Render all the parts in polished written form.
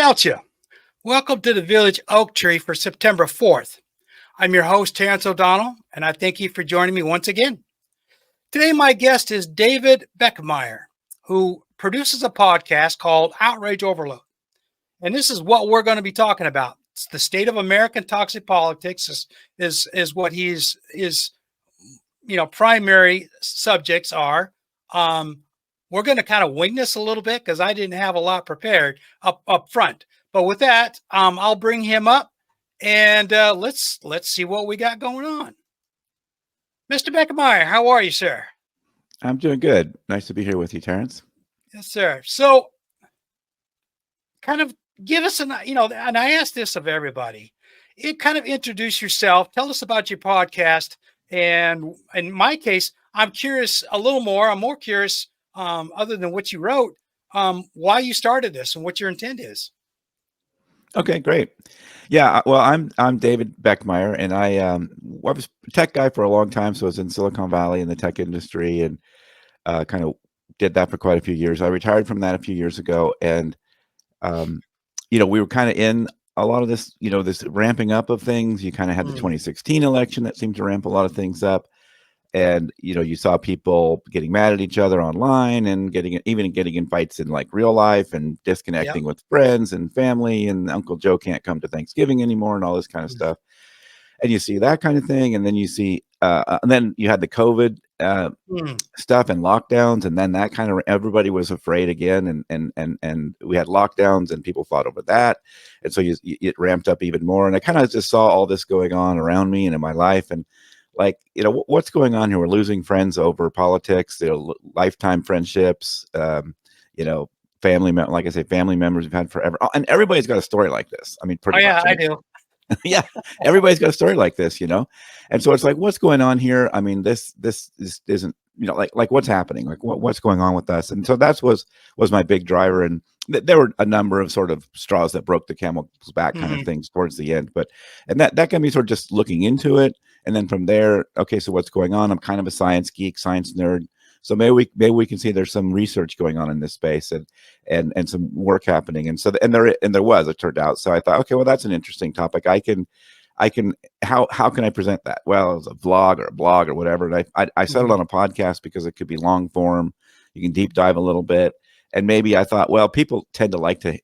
Fáilte. Welcome to the Village Oak Tree for September 4th. I'm your host, Terrence O'Donnell, and I thank you for joining me once again. Today, my guest is David Beckemeyer, who produces a podcast called Outrage Overload. And this is what we're going to be talking about. It's the state of American toxic politics is what his primary subjects are. We're going to kind of wing this a little bit because I didn't have a lot prepared up front. But with that, I'll bring him up and let's see what we got going on. Mr. Beckemeyer, how are you, sir? I'm doing good. Nice to be here with you, Terrence. Yes, sir. So kind of give us and I ask this of everybody, kind of introduce yourself, tell us about your podcast. And in my case, I'm curious a little more. I'm more curious, other than what you wrote, why you started this and what your intent is. Okay, great. Yeah, well, I'm David Beckemeyer, and I was a tech guy for a long time. So I was in Silicon Valley in the tech industry, and kind of did that for quite a few years. I retired from that a few years ago, and we were kind of in a lot of this, this ramping up of things. You kind of had the 2016 election that seemed to ramp a lot of things up. And, you saw people getting mad at each other online and getting in fights in like real life and disconnecting with friends and family, and Uncle Joe can't come to Thanksgiving anymore and all this kind of stuff. And you see that kind of thing. And then you see, and then you had the COVID stuff and lockdowns. And then that kind of, everybody was afraid again. And we had lockdowns and people fought over that. And so it ramped up even more. And I kind of just saw all this going on around me and in my life. And like, what's going on here? We're losing friends over politics, lifetime friendships, family members we've had forever. And everybody's got a story like this. I mean, pretty much. I do. Yeah, everybody's got a story like this, And so it's like, what's going on here? I mean, this isn't, like what's happening? Like what's going on with us? And so that was my big driver. And there were a number of sort of straws that broke the camel's back kind of things towards the end. And that got me sort of just looking into it. And then from there, okay, so what's going on? I'm kind of a science geek, science nerd. So maybe we can see there's some research going on in this space and some work happening. And so there was, it turned out. So I thought, okay, well, that's an interesting topic. How can I present that? Well, as a vlog or a blog or whatever. And I settled on a podcast because it could be long form. You can deep dive a little bit. And maybe I thought, well, people tend to like to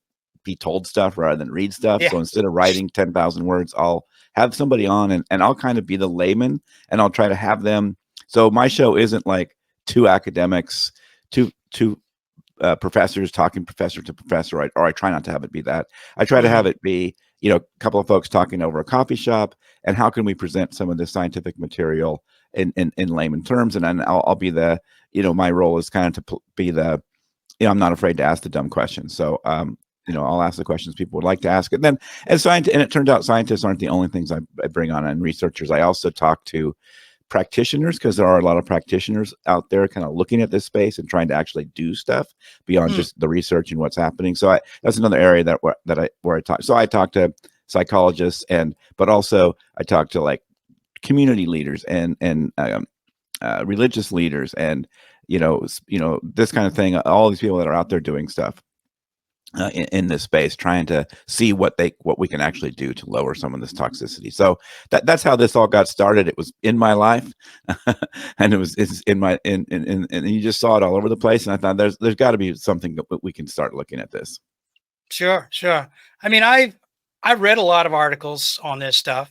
be told stuff rather than read stuff. Yeah. So instead of writing 10,000 words, I'll have somebody on and I'll kind of be the layman, and I'll try to have them. So my show isn't like two academics, two professors talking professor to professor, or I try not to have it be that. I try to have it be, a couple of folks talking over a coffee shop, and how can we present some of this scientific material in layman terms. And then I'll be the, my role is kind of to be the, I'm not afraid to ask the dumb questions. So, I'll ask the questions people would like to ask. And then and it turns out scientists aren't the only things I bring on, and researchers. I also talk to practitioners, because there are a lot of practitioners out there kind of looking at this space and trying to actually do stuff beyond just the research and what's happening. So that's another area where I talk. So I talk to psychologists, but also I talk to like community leaders and religious leaders, and this kind of thing. All these people that are out there doing stuff in this space, trying to see what we can actually do to lower some of this toxicity. So that's how this all got started. It was in my life, and it's in my and you just saw it all over the place. And I thought there's got to be something that we can start looking at this. Sure. I mean, I've read a lot of articles on this stuff.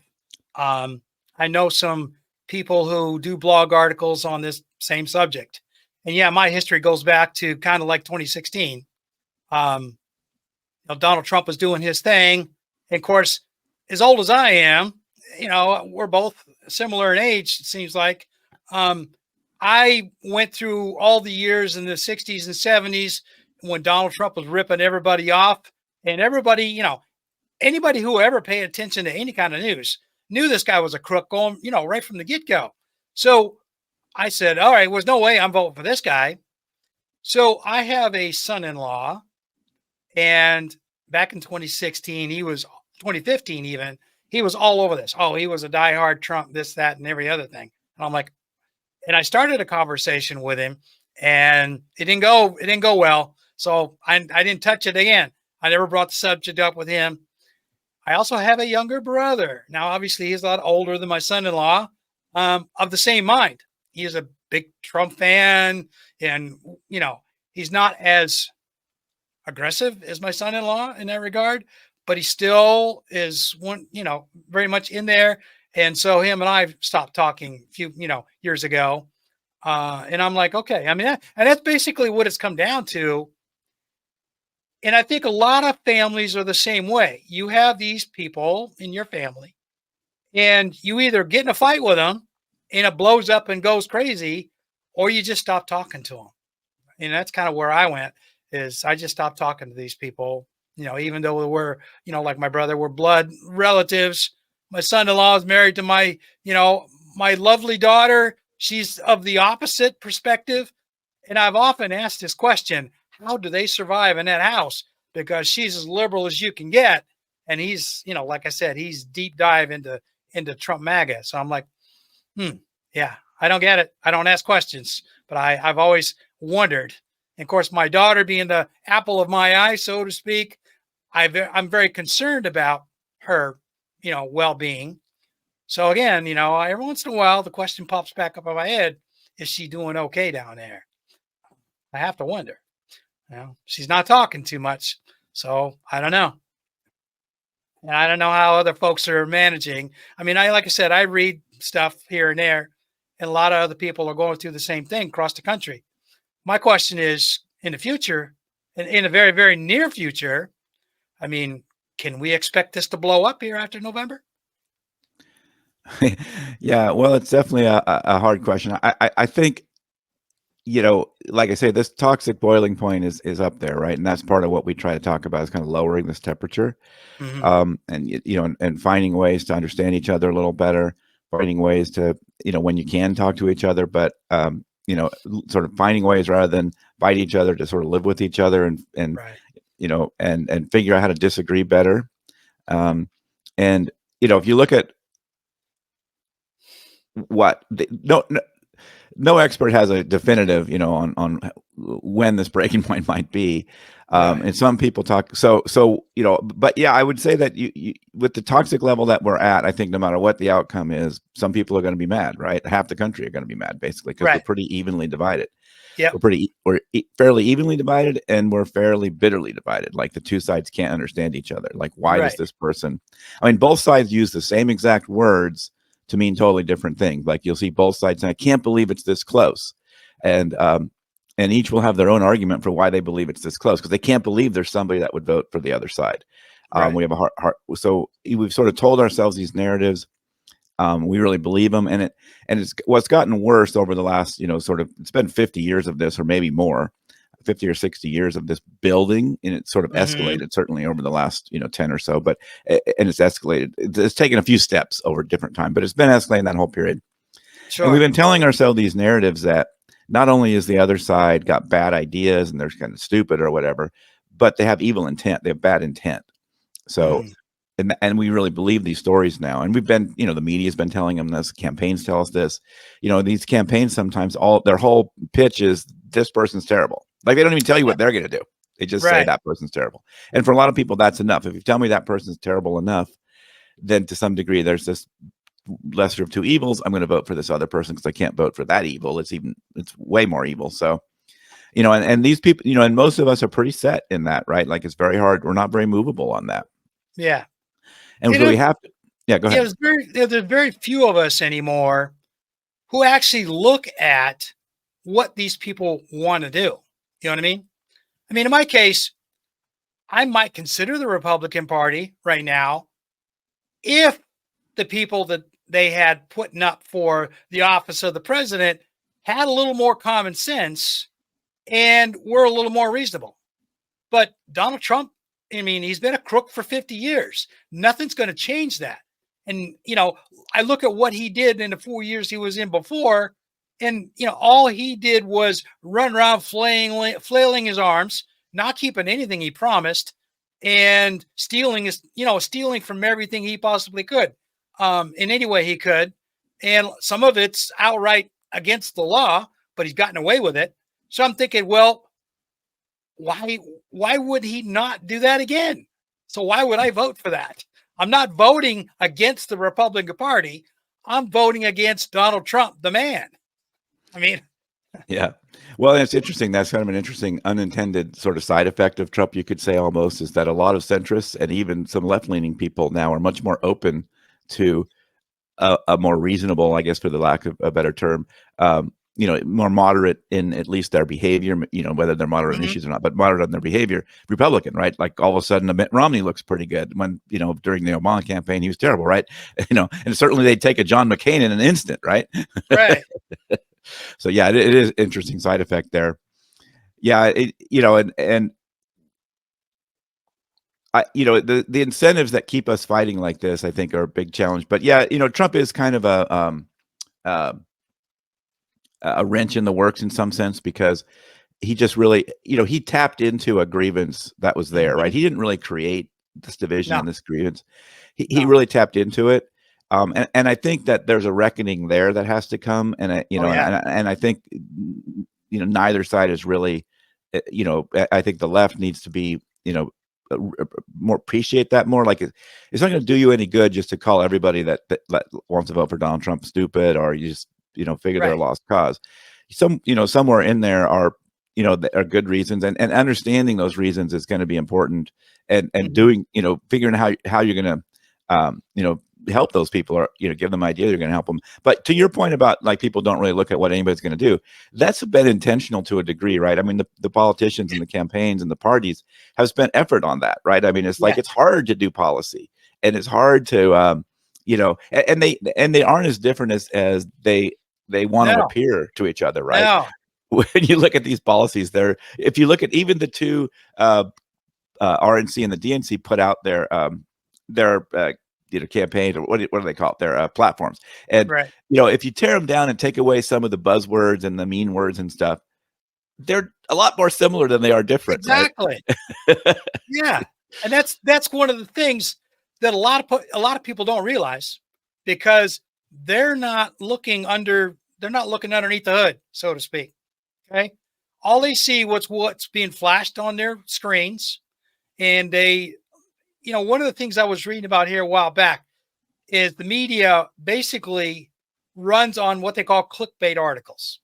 I know some people who do blog articles on this same subject, and yeah, my history goes back to kind of like 2016. Donald Trump was doing his thing. And of course, as old as I am, we're both similar in age, it seems like. I went through all the years in the 60s and 70s when Donald Trump was ripping everybody off, and everybody, anybody who ever paid attention to any kind of news knew this guy was a crook going, right from the get-go. So I said, all right, there's no way I'm voting for this guy. So I have a son-in-law, and back in 2016, 2015 even, he was all over this. Oh, he was a diehard Trump, this, that, and every other thing. And I'm like, and I started a conversation with him, and it didn't go well. So I didn't touch it again. I never brought the subject up with him. I also have a younger brother. Now, obviously, he's a lot older than my son-in-law, of the same mind. He is a big Trump fan, and he's not as aggressive as my son-in-law in that regard, but he still is very much in there. And so him and I stopped talking a few, years ago. And I'm like, okay, I mean, and that's basically what it's come down to. And I think a lot of families are the same way. You have these people in your family, and you either get in a fight with them and it blows up and goes crazy, or you just stop talking to them. And that's kind of where I went, is I just stopped talking to these people, even though we're, like my brother, we're blood relatives. My son-in-law is married to my lovely daughter. She's of the opposite perspective. And I've often asked this question, how do they survive in that house? Because she's as liberal as you can get. And he's, like I said, he's deep dive into Trump MAGA. So I'm like, yeah, I don't get it. I don't ask questions, but I've always wondered. And of course, my daughter being the apple of my eye, so to speak, I'm very concerned about her, well-being. So again, every once in a while, the question pops back up in my head: is she doing okay down there? I have to wonder. She's not talking too much, so I don't know. And I don't know how other folks are managing. I mean, like I said, I read stuff here and there, and a lot of other people are going through the same thing across the country. My question is, in the future, in a very, very near future, I mean, can we expect this to blow up here after November? Yeah, well, it's definitely a hard question. I think, like I say, this toxic boiling point is up there, right? And that's part of what we try to talk about, is kind of lowering this temperature, Hmm. and finding ways to understand each other a little better, finding ways to, when you can talk to each other, but sort of finding ways rather than fight each other, to sort of live with each other, and Right. and figure out how to disagree better. And if you look at what no expert has a definitive, on when this breaking point might be. Right. And some people talk, but yeah, I would say that you with the toxic level that we're at, I think no matter what the outcome is, some people are going to be mad, right? Half the country are going to be mad, basically, because we're Right. pretty evenly divided. Yep. We're fairly evenly divided, and we're fairly bitterly divided. Like, the two sides can't understand each other. Like, why does Right. this person? I mean, both sides use the same exact words to mean totally different things. Like, you'll see both sides saying, "I can't believe it's this close," and each will have their own argument for why they believe it's this close, because they can't believe there's somebody that would vote for the other side. Right. We have a so we've sort of told ourselves these narratives. We really believe them, and it's what's gotten worse over the last, it's been 50 years of this, or maybe more, 50 or 60 years of this building, and it's sort of Hmm. escalated, certainly over the last 10 or so, but and it's escalated. It's taken a few steps over different time, but it's been escalating that whole period. And we've Sure. been telling ourselves these narratives that not only is the other side got bad ideas and they're kind of stupid or whatever, but they have evil intent. They have bad intent. So, Hmm. and we really believe these stories now. And we've been, the media's been telling them this, campaigns tell us this. These campaigns, sometimes their whole pitch is, this person's terrible. Like, they don't even tell you what they're going to do. They just say Right. that person's terrible. And for a lot of people, that's enough. If you tell me that person's terrible enough, then to some degree there's this lesser of two evils. I'm going to vote for this other person because I can't vote for that evil. It's way more evil. So, and these people, and most of us are pretty set in that, right? Like, it's very hard. We're not very movable on that. Yeah. And You so know, we have to, yeah, go ahead. there's very few of us anymore who actually look at what these people want to do. You know what I mean? I mean, in my case, I might consider the Republican Party right now if the people that they had putting up for the office of the president had a little more common sense and were a little more reasonable. But Donald Trump, I mean, he's been a crook for 50 years. Nothing's going to change that. And, I look at what he did in the 4 years he was in before, and, all he did was run around flailing his arms, not keeping anything he promised, and stealing from everything he possibly could, in any way he could. And some of it's outright against the law, but he's gotten away with it. So I'm thinking, well, why why would he not do that again? So why would I vote for that? I'm not voting against the Republican Party. I'm voting against Donald Trump, the man. I mean, Yeah. Well, it's interesting. That's kind of an interesting unintended sort of side effect of Trump, you could say almost, is that a lot of centrists and even some left leaning people now are much more open to a more reasonable, I guess, for the lack of a better term, more moderate in at least their behavior, whether they're moderate on issues or not, but moderate on their behavior, Republican, right? Like all of a sudden, Mitt Romney looks pretty good when, during the Obama campaign, he was terrible, right? And certainly they'd take a John McCain in an instant, right? right. So yeah, it is interesting side effect there. Yeah, and the incentives that keep us fighting like this, I think, are a big challenge. But yeah, Trump is kind of uh, a wrench in the works in some sense, because he just really, he tapped into a grievance that was there, right? He didn't really create this division and this grievance. He really tapped into it. And I think that there's a reckoning there that has to come. And and I think, neither side is really, I think the left needs to be, more appreciate that more. Like it's not going to do you any good just to call everybody that wants to vote for Donald Trump stupid, or you just, figure they're a lost cause. Somewhere in there are, there are good reasons, and understanding those reasons is going to be important, and doing, figuring out how you're going to, help those people, or, give them ideas you're going to help them. But to your point about like people don't really look at what anybody's going to do, that's been intentional to a degree, right? I mean, the politicians and the campaigns and the parties have spent effort on that, right? I mean, it's like it's hard to do policy, and it's hard to, and they aren't as different as they want to appear to each other, right? No. When you look at these policies, if you look at even the two, RNC and the DNC put out their campaign, or what do they call it? Their platforms. And if you tear them down and take away some of the buzzwords and the mean words and stuff, they're a lot more similar than they are different. Exactly. Right? Yeah, and that's one of the things that a lot of people don't realize, because they're not looking underneath the hood, so to speak. Okay, all they see what's being flashed on their screens, and they, one of the things I was reading about here a while back is the media basically runs on what they call clickbait articles,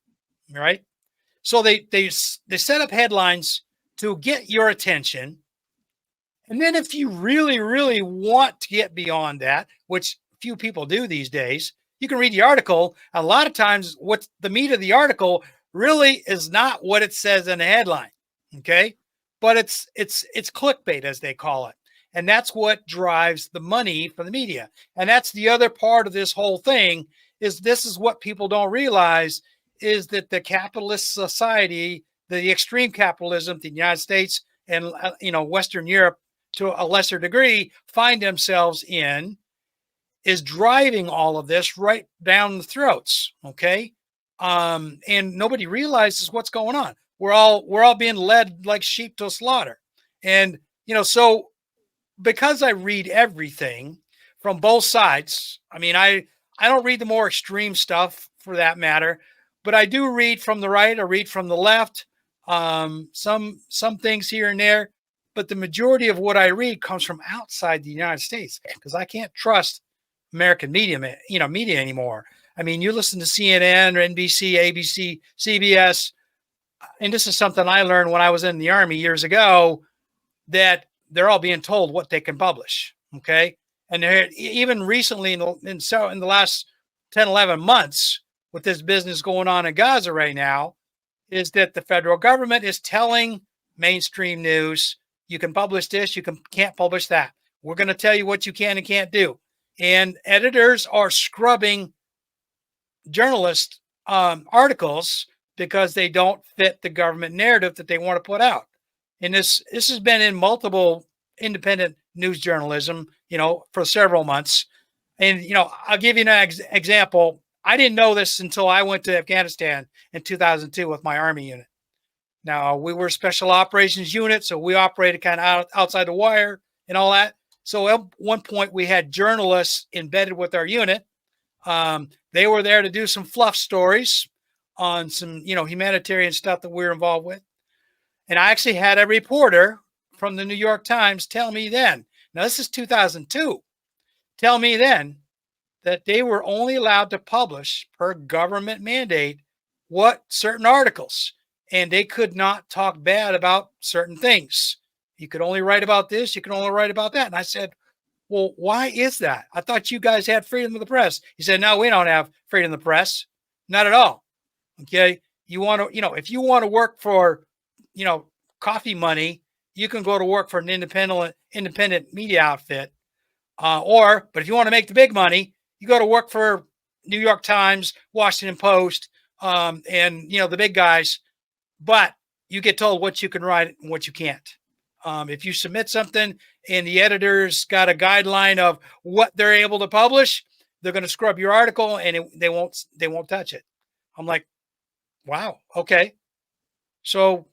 right? So they set up headlines to get your attention, and then if you really, really want to get beyond that, which few people do these days, you can read the article. A lot of times, what's the meat of the article really is not what it says in the headline, okay? But it's clickbait, as they call it. And that's what drives the money for the media. And that's the other part of this whole thing, is this is what people don't realize, is that the capitalist society, the extreme capitalism, the United States and Western Europe to a lesser degree find themselves in, is driving all of this right down the throats. Okay. And nobody realizes what's going on. We're all being led like sheep to slaughter. And, so because I read everything from both sides, I mean, I don't read the more extreme stuff for that matter, but I do read from the right, I read from the left, some things here and there, but the majority of what I read comes from outside the United States, because I can't trust American media anymore. I mean, you listen to CNN or NBC, ABC, CBS, and this is something I learned when I was in the Army years ago, that they're all being told what they can publish. Okay. And even recently in the last 10, 11 months, with this business going on in Gaza right now, is that the federal government is telling mainstream news, you can publish this, can't publish that. We're going to tell you what you can and can't do. And editors are scrubbing journalist articles because they don't fit the government narrative that they want to put out. And this has been in multiple independent news journalism, for several months. And, I'll give you an example. I didn't know this until I went to Afghanistan in 2002 with my Army unit. Now, we were a special operations unit, so we operated kind of outside the wire and all that. So at one point, we had journalists embedded with our unit. They were there to do some fluff stories on some, humanitarian stuff that we were involved with. And I actually had a reporter from the New York Times tell me then, now this is 2002, tell me then that they were only allowed to publish per government mandate what certain articles, and they could not talk bad about certain things. You could only write about this, you can only write about that. And I said, well, why is that? I thought you guys had freedom of the press. He said, no, we don't have freedom of the press. Not at all. Okay. You want to, if you want to work for, coffee money, you can go to work for an independent media outfit. But if you want to make the big money, you go to work for New York Times, Washington Post, and the big guys. But you get told what you can write and what you can't. If you submit something and the editor's got a guideline of what they're able to publish, they're going to scrub your article and they won't touch it. I'm like, wow, okay. So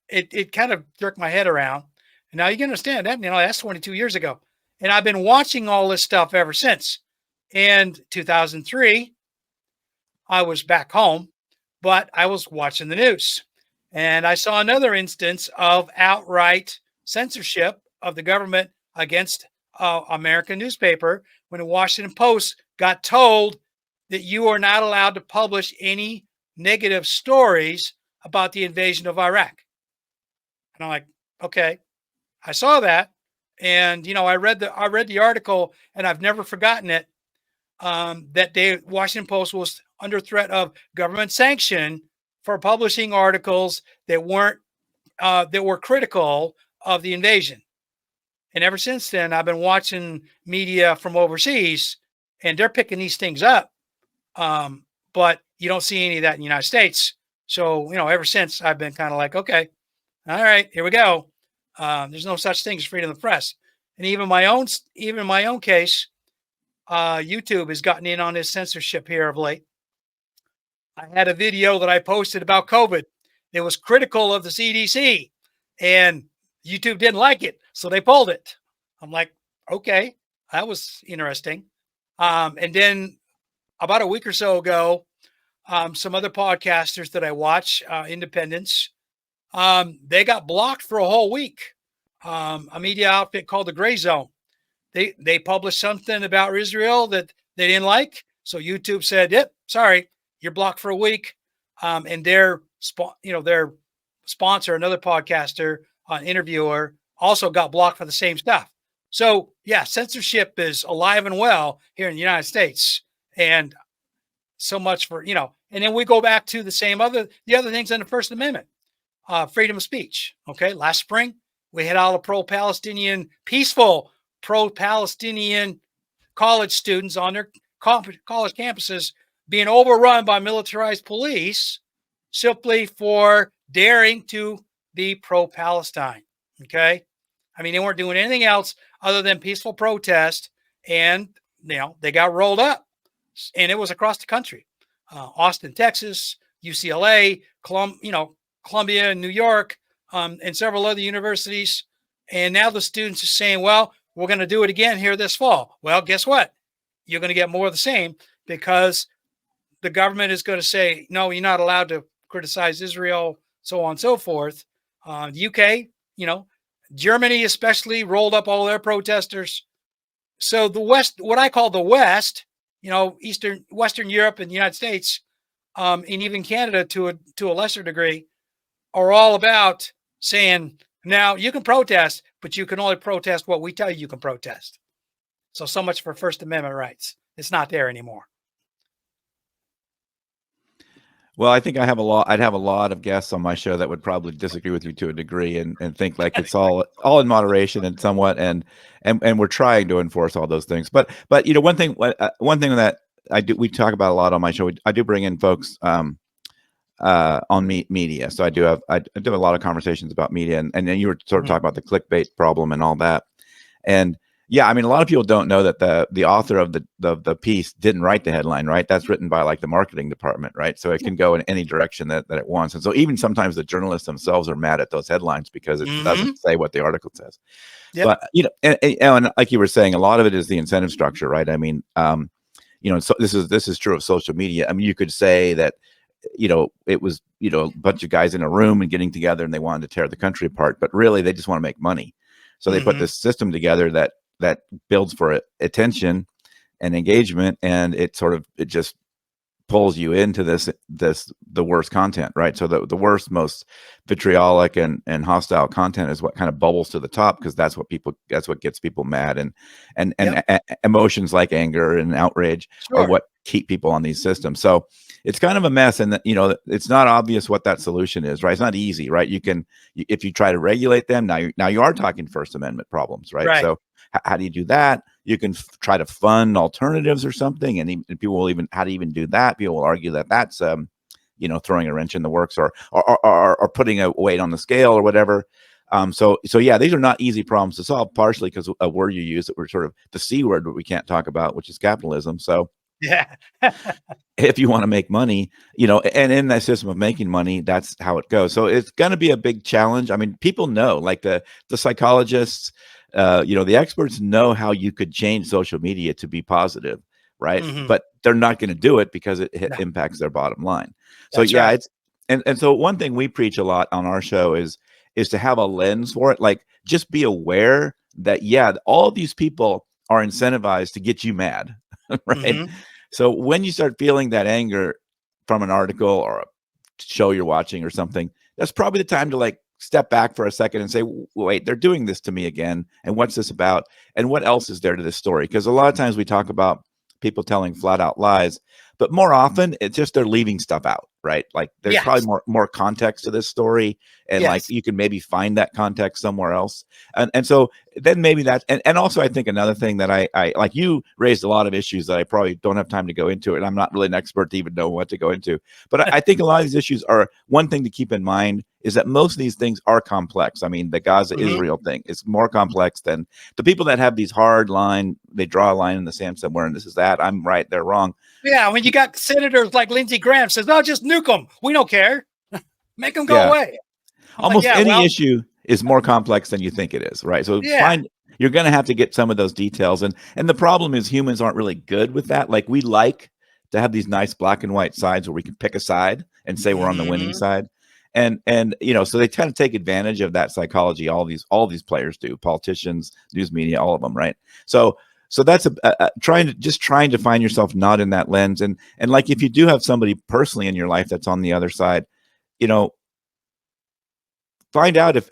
it kind of jerked my head around. And now you can understand that that's 22 years ago. And I've been watching all this stuff ever since. And 2003, I was back home, but I was watching the news. And I saw another instance of outright censorship of the government against American newspaper when the Washington Post got told that you are not allowed to publish any negative stories about the invasion of Iraq. And I'm like, okay, I saw that. And, I read the article and I've never forgotten it. That Washington Post was under threat of government sanction for publishing articles that were critical of the invasion. And ever since then, I've been watching media from overseas, and they're picking these things up. But you don't see any of that in the United States. So, ever since I've been kind of like, okay, all right, here we go. There's no such thing as freedom of the press. And even my own case, YouTube has gotten in on this censorship here of late. I had a video that I posted about COVID. It was critical of the CDC, and YouTube didn't like it, so they pulled it. I'm like, okay, that was interesting. And then about a week or so ago, some other podcasters that I watch, independents, they got blocked for a whole week. A media outfit called the Gray Zone. They published something about Israel that they didn't like, so YouTube said, "Yep, sorry, you're blocked for a week." And their sponsor, another podcaster, interviewer, also got blocked for the same stuff. So yeah, censorship is alive and well here in the United States, and so much for And then we go back to the other things in the First Amendment, freedom of speech. Okay, last spring we had all the peaceful pro-Palestinian college students on their college campuses being overrun by militarized police simply for daring to be pro-Palestine. Okay. I mean, they weren't doing anything else other than peaceful protest, and they got rolled up, and it was across the country. Austin, Texas, UCLA, Columbia, New York, and several other universities. And now the students are saying, well, we're going to do it again here this fall. Well, guess what? You're going to get more of the same, because the government is going to say, no, you're not allowed to criticize Israel, so on and so forth. UK, Germany especially rolled up all their protesters. So the West, what I call the West, Western Europe and the United States, and even Canada to a lesser degree, are all about saying, now you can protest, but you can only protest what we tell you can protest. So much for First Amendment rights. It's not there anymore. Well, I think I'd have a lot of guests on my show that would probably disagree with you to a degree and think like it's all in moderation and somewhat, and we're trying to enforce all those things. But one thing that we talk about a lot on my show, I do bring in folks on media. So I do have a lot of conversations about media, and then you were sort of talking about the clickbait problem and all that. And yeah, I mean, a lot of people don't know that the author of the piece didn't write the headline, right? That's written by like the marketing department, right? So it can go in any direction that it wants. And so even sometimes the journalists themselves are mad at those headlines because it doesn't say what the article says. Yep. But and like you were saying, a lot of it is the incentive structure, right? I mean, so this is true of social media. I mean, you could say that it was, a bunch of guys in a room and getting together and they wanted to tear the country apart, but really they just want to make money. So they put this system together that builds for attention and engagement, and it just pulls you into the worst content, right? So the worst, most vitriolic and hostile content is what kind of bubbles to the top, because that's what gets people mad, and emotions like anger and outrage are what keep people on these systems. So it's kind of a mess, and it's not obvious what that solution is, right? It's not easy, right? If you try to regulate them, now you are talking First Amendment problems, right? So how do you do that? You can try to fund alternatives or something, and people will how to even do that. People will argue that that's throwing a wrench in the works, or putting a weight on the scale or whatever. So yeah, these are not easy problems to solve, partially because a word you use that we're sort of the C word, but we can't talk about, which is capitalism. So yeah. if you want to make money, and in that system of making money, that's how it goes. So it's going to be a big challenge. I mean, people know, like the psychologists, the experts know how you could change social media to be positive, right? But they're not going to do it because it impacts their bottom line. So it's and so one thing we preach a lot on our show is to have a lens for it. Like, just be aware that all these people are incentivized to get you mad, right? So when you start feeling that anger from an article or a show you're watching or something, that's probably the time to like step back for a second and say, wait, they're doing this to me again. And what's this about? And what else is there to this story? Because a lot of times we talk about people telling flat out lies, but more often it's just they're leaving stuff out, right? Like there's probably more context to this story, and like you can maybe find that context somewhere else. And so then maybe that, and also I think another thing that I like, you raised a lot of issues that I probably don't have time to go into, and I'm not really an expert to even know what to go into. But I think a lot of these issues are, one thing to keep in mind is that most of these things are complex. I mean, the Gaza Israel thing is more complex than the people that have these hard line, they draw a line in the sand somewhere, and this is that, I'm right, they're wrong. Yeah, when you got senators like Lindsey Graham says, "No, just nuke them. We don't care. Make them go away." Almost any issue is more complex than you think it is, right? So you're going to have to get some of those details, and the problem is humans aren't really good with that. Like, we like to have these nice black and white sides where we can pick a side and say we're on the winning side, and so they tend to take advantage of that psychology. All these players do, politicians, news media, all of them, right? So that's trying to find yourself not in that lens, and like, if you do have somebody personally in your life that's on the other side, find out if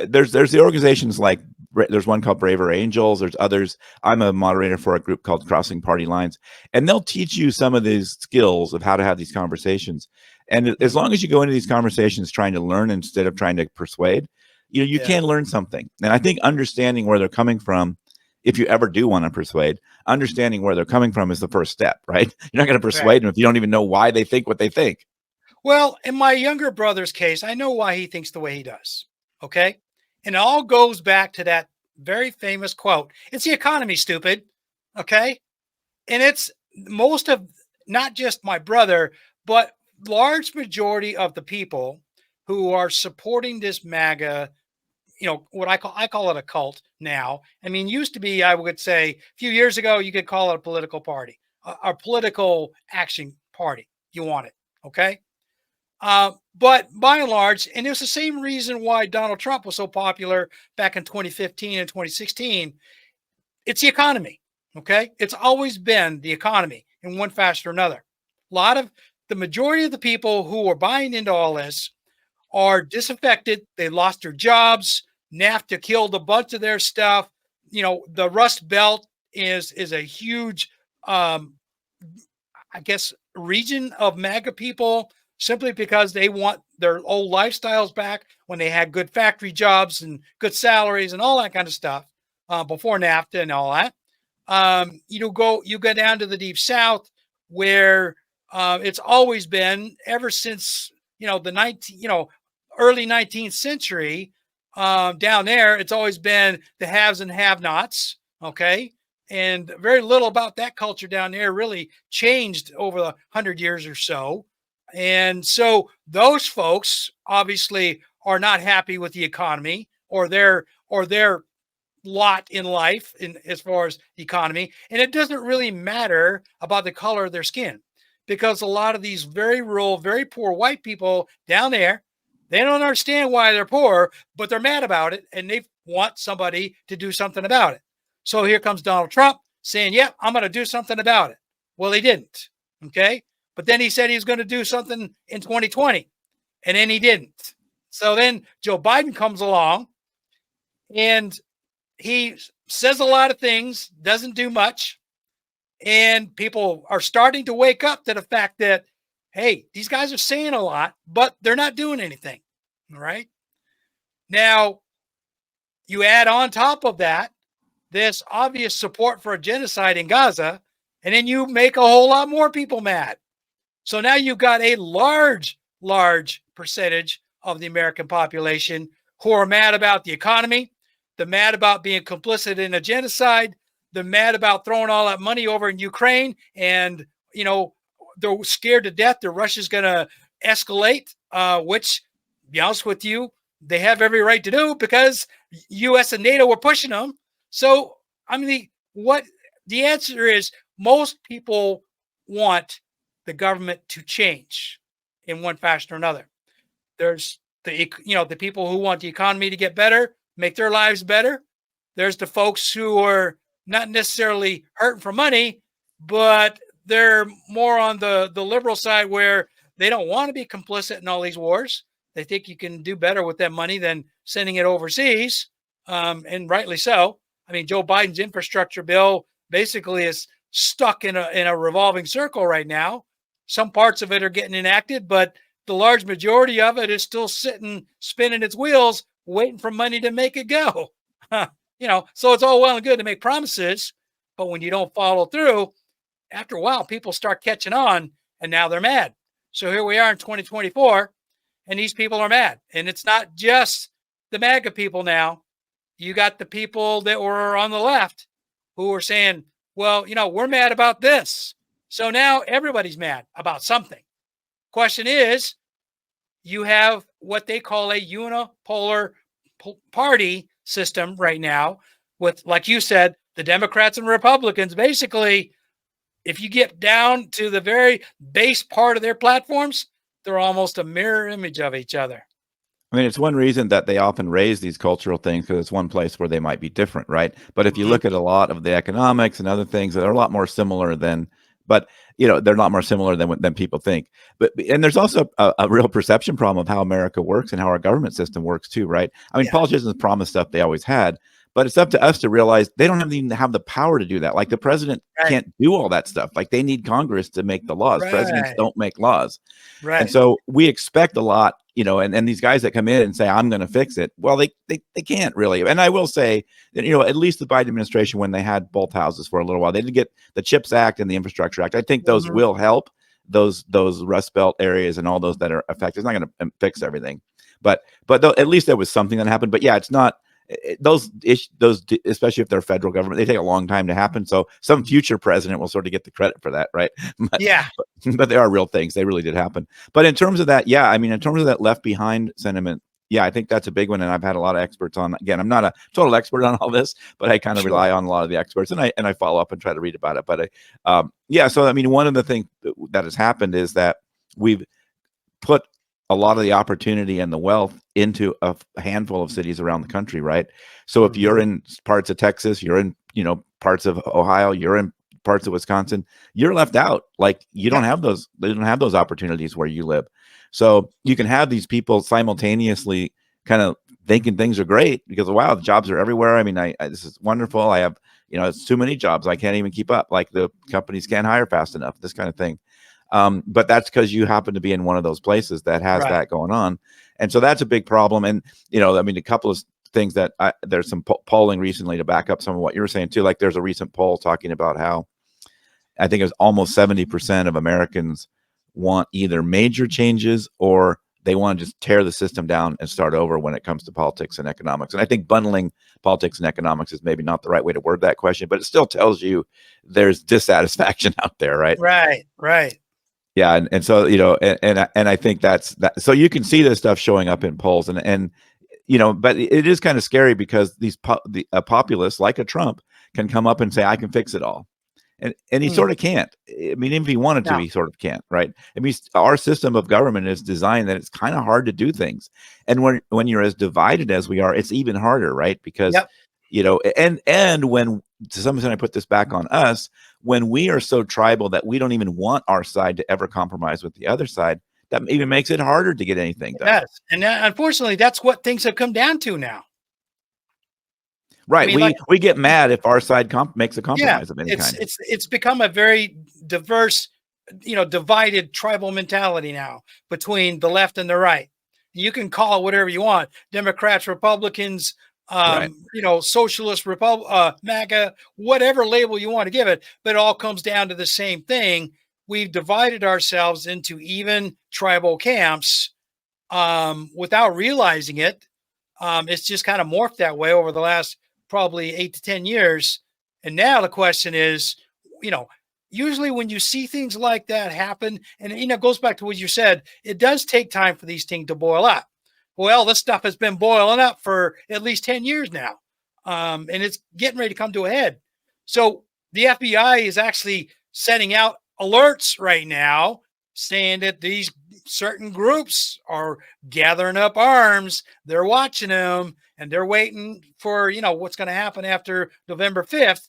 there's the organizations, like there's one called Braver Angels, there's others. I'm a moderator for a group called Crossing Party Lines, and they'll teach you some of these skills of how to have these conversations. And as long as you go into these conversations trying to learn instead of trying to persuade, you can learn something. And I think understanding where they're coming from, if you ever do want to persuade, understanding where they're coming from is the first step, right? You're not going to persuade them if you don't even know why they think what they think. Well, in my younger brother's case, I know why he thinks the way he does. Okay. And it all goes back to that very famous quote. It's the economy, stupid. Okay. And it's most of, not just my brother, but large majority of the people who are supporting this MAGA, what I call it a cult now. I mean, used to be, I would say a few years ago, you could call it a political party, a political action party. You want it. Okay. But by and large, and it's the same reason why Donald Trump was so popular back in 2015 and 2016, it's the economy. Okay. It's always been the economy in one fashion or another. The majority of the people who are buying into all this are disaffected. They lost their jobs. NAFTA killed a bunch of their stuff. The Rust Belt is a huge, I guess, region of MAGA people, simply because they want their old lifestyles back when they had good factory jobs and good salaries and all that kind of stuff before NAFTA and all that. You go down to the deep South, where it's always been, ever since the early 19th century. Down there, it's always been the haves and have-nots. Okay. And very little about that culture down there really changed over the 100 years or so. And so those folks obviously are not happy with the economy or their lot in life, in as far as the economy. And it doesn't really matter about the color of their skin, because a lot of these very rural, very poor white people down there, they don't understand why they're poor, but they're mad about it and they want somebody to do something about it. So here comes Donald Trump saying, yeah, I'm going to do something about it. Well, he didn't. Okay. But then he said he was going to do something in 2020 and then he didn't. So then Joe Biden comes along and he says a lot of things, doesn't do much. And people are starting to wake up to the fact that, hey, these guys are saying a lot, but they're not doing anything. All right. Now, you add on top of that this obvious support for a genocide in Gaza, and then you make a whole lot more people mad. So now you've got a large percentage of the American population who are mad about the economy, they're mad about being complicit in a genocide, they're mad about throwing all that money over in Ukraine, and they're scared to death that Russia's going to escalate, which, to be honest with you, they have every right to do because U.S. and NATO were pushing them. So, I mean, the answer is most people want the government to change in one fashion or another. There's the people who want the economy to get better, make their lives better. There's the folks who are not necessarily hurting for money, but they're more on the liberal side where they don't want to be complicit in all these wars. They think you can do better with that money than sending it overseas, and rightly so. I mean, Joe Biden's infrastructure bill basically is stuck in a revolving circle right now. Some parts of it are getting enacted, but the large majority of it is still sitting, spinning its wheels, waiting for money to make it go. So it's all well and good to make promises, but when you don't follow through, after a while, people start catching on, and now they're mad. So here we are in 2024, and these people are mad. And it's not just the MAGA people now. You got the people that were on the left who were saying, well, we're mad about this. So now everybody's mad about something. Question is, you have what they call a unipolar party system right now with, like you said, the Democrats and Republicans. Basically, if you get down to the very base part of their platforms, they're almost a mirror image of each other. I mean, it's one reason that they often raise these cultural things because it's one place where they might be different, right? But if you look at a lot of the economics and other things, they're a lot more similar than, but they're not more similar than people think. And there's also a real perception problem of how America works and how our government system works too, right? I mean, politicians promise stuff they always had, but it's up to us to realize they don't even have the power to do that. Like the president can't do all that stuff. Like they need Congress to make the laws. Presidents don't make laws. And so we expect a lot, and these guys that come in and say, I'm going to fix it. Well, they can't really. And I will say that, at least the Biden administration, when they had both houses for a little while, they did get the CHIPS Act and the Infrastructure Act. I think those will help those Rust Belt areas and all those that are affected. It's not going to fix everything, but at least there was something that happened. But yeah, it's not. Those, especially if they're federal government, they take a long time to happen. So some future president will sort of get the credit for that, right? But they are real things. They really did happen. But in terms of that, in terms of that left behind sentiment, I think that's a big one. And I've had a lot of experts on. Again, I'm not a total expert on all this, but I kind of rely on a lot of the experts, and I follow up and try to read about it. But so I mean, one of the things that has happened is that we've put a lot of the opportunity and the wealth into a handful of cities around the country, right? So if you're in parts of Texas, you're in, parts of Ohio, you're in parts of Wisconsin, you're left out. Like they don't have those opportunities where you live. So you can have these people simultaneously kind of thinking things are great because, wow, the jobs are everywhere. I mean, this is wonderful. I have, it's too many jobs. I can't even keep up. Like the companies can't hire fast enough, this kind of thing. But that's because you happen to be in one of those places that has that going on. And so that's a big problem. And, a couple of things that there's some polling recently to back up some of what you were saying too. Like there's a recent poll talking about how I think it was almost 70% of Americans want either major changes or they want to just tear the system down and start over when it comes to politics and economics. And I think bundling politics and economics is maybe not the right way to word that question, but it still tells you there's dissatisfaction out there, right? Right. Yeah, and so and I think that's that. So you can see this stuff showing up in polls, and but it is kind of scary because these populists like a Trump can come up and say I can fix it all, and he sort of can't. I mean, if he wanted to, No. he sort of can't, right? I mean, our system of government is designed that it's kind of hard to do things, and when you're as divided as we are, it's even harder, right? Because Yep. and when, to some extent, I put this back on us, when we are so tribal that we don't even want our side to ever compromise with the other side, that even makes it harder to get anything done. Yes. And unfortunately, that's what things have come down to now. Right. I mean, We get mad if our side makes a yeah, compromise of any kind. it's become a very diverse, divided tribal mentality now between the left and the right. You can call it whatever you want: Democrats, Republicans, Right. socialist, MAGA, whatever label you want to give it, but it all comes down to the same thing. We've divided ourselves into even tribal camps without realizing it. It's just kind of morphed that way over the last probably 8 to 10 years. And now the question is, usually when you see things like that happen, and it goes back to what you said, it does take time for these things to boil up. Well, this stuff has been boiling up for at least 10 years now. And it's getting ready to come to a head. So the FBI is actually sending out alerts right now saying that these certain groups are gathering up arms. They're watching them and they're waiting for, what's going to happen after November 5th.